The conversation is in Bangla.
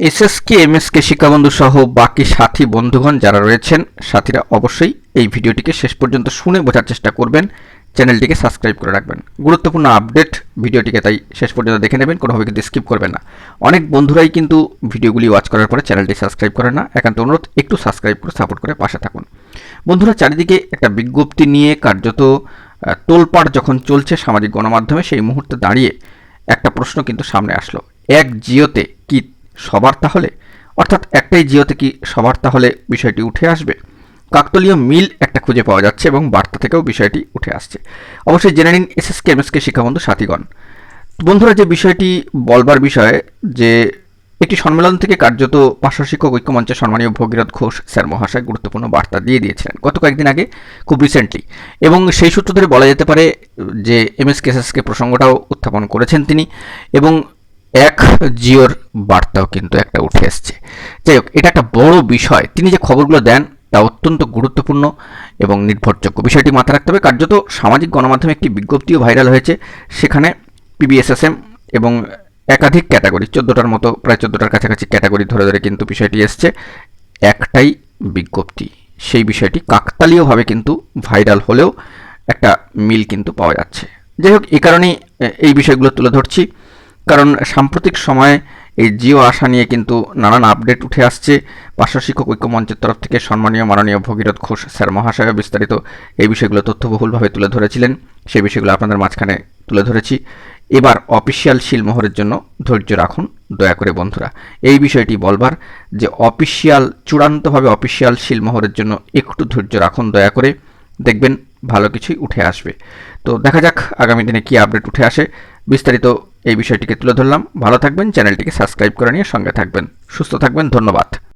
এসএসকে এমএসকে শিক্ষাবন্ধু সহ বাকি সাথী বন্ধুগণ যারা রয়েছেন, সাথীরা অবশ্যই এই ভিডিওটিকে শেষ পর্যন্ত শুনে বোঝার চেষ্টা করবেন, চ্যানেলটিকে সাবস্ক্রাইব করে রাখবেন। গুরুত্বপূর্ণ আপডেট ভিডিওটিকে তাই শেষ পর্যন্ত দেখে নেবেন, কোনোভাবে কিন্তু স্কিপ করবেন না। অনেক বন্ধুরাই কিন্তু ভিডিওগুলি ওয়াচ করার পরে চ্যানেলটি সাবস্ক্রাইব করে না, একান্ত অনুরোধ একটু সাবস্ক্রাইব করে সাপোর্ট করে পাশে থাকুন। বন্ধুরা, চারিদিকে একটা বিজ্ঞপ্তি নিয়ে কার্যত তোলপাড় যখন চলছে সামাজিক গণমাধ্যমে, সেই মুহূর্তে দাঁড়িয়ে একটা প্রশ্ন কিন্তু সামনে আসলো, এক জিওতে কি সবার তাহলে, অর্থাৎ একটাই জিওতে কি সবার তাহলে বিষয়টি উঠে আসবে? কাকতলীয় মিল একটা খুঁজে পাওয়া যাচ্ছে এবং বার্তা থেকেও বিষয়টি উঠে আসছে। অবশ্যই জেনে নিন এসএসকে এমএসকে শিক্ষাবন্ধু সাথীগণ। বন্ধুরা, যে বিষয়টি বলবার বিষয় যে একটি সম্মেলন থেকে কার্যত পার্শ্ব শিক্ষক ঐক্যমঞ্চের সম্মানীয় ভগীরথ ঘোষ স্যার মহাশয় গুরুত্বপূর্ণ বার্তা দিয়ে দিয়েছিলেন গত কয়েকদিন আগে, খুব রিসেন্টলি, এবং সেই সূত্র ধরে বলা যেতে পারে যে এমএসকে এসএসকে প্রসঙ্গটাও উত্থাপন করেছেন তিনি, এবং এক জিওর বার্তাও কিন্তু একটা উঠে এসছে। যাই হোক, এটা একটা বড় বিষয়। তিনি যে খবরগুলো দেন তা অত্যন্ত গুরুত্বপূর্ণ এবং নির্ভরযোগ্য। বিষয়টি মাথায় রাখতে হবে। কার্যত সামাজিক গণমাধ্যমে একটি বিজ্ঞপ্তিও ভাইরাল হয়েছে, সেখানে পিবিএসএসএম এবং একাধিক ক্যাটাগরি, 14টার মতো, প্রায় 14টার কাছাকাছি ক্যাটাগরি ধরে ধরে কিন্তু বিষয়টি এসছে। একটাই বিজ্ঞপ্তি, সেই বিষয়টি কাকতালীয়ভাবে কিন্তু ভাইরাল হলেও একটা মিল কিন্তু পাওয়া যাচ্ছে। যাই হোক, এই কারণেই এই বিষয়গুলো তুলে ধরছি, কারণ সাম্প্রতিক সময়ে এই জিও আসা নিয়ে কিন্তু নানান আপডেট উঠে আসছে। পার্শ্ব শিক্ষক ঐক্য মঞ্চের তরফ থেকে সম্মানীয় মাননীয় ভগীরথ ঘোষ স্যার মহাশয় বিস্তারিত এই বিষয়গুলো তথ্যবহুলভাবে তুলে ধরেছিলেন, সেই বিষয়গুলো আপনাদের মাঝখানে তুলে ধরেছি। এবার অফিসিয়াল শিলমোহরের জন্য ধৈর্য রাখুন দয়া করে বন্ধুরা। এই বিষয়টি বলবার যে অফিসিয়াল, চূড়ান্তভাবে অফিসিয়াল শিলমোহরের জন্য একটু ধৈর্য রাখুন দয়া করে, দেখবেন ভালো কিছুই উঠে আসবে। তো দেখা যাক আগামী দিনে কী আপডেট উঠে আসে। বিস্তারিত এই বিষয়টিকে তুলে ধরলাম। ভালো থাকবেন, চ্যানেলটিকে সাবস্ক্রাইব করে নিয়ে সঙ্গে থাকবেন, সুস্থ থাকবেন, ধন্যবাদ।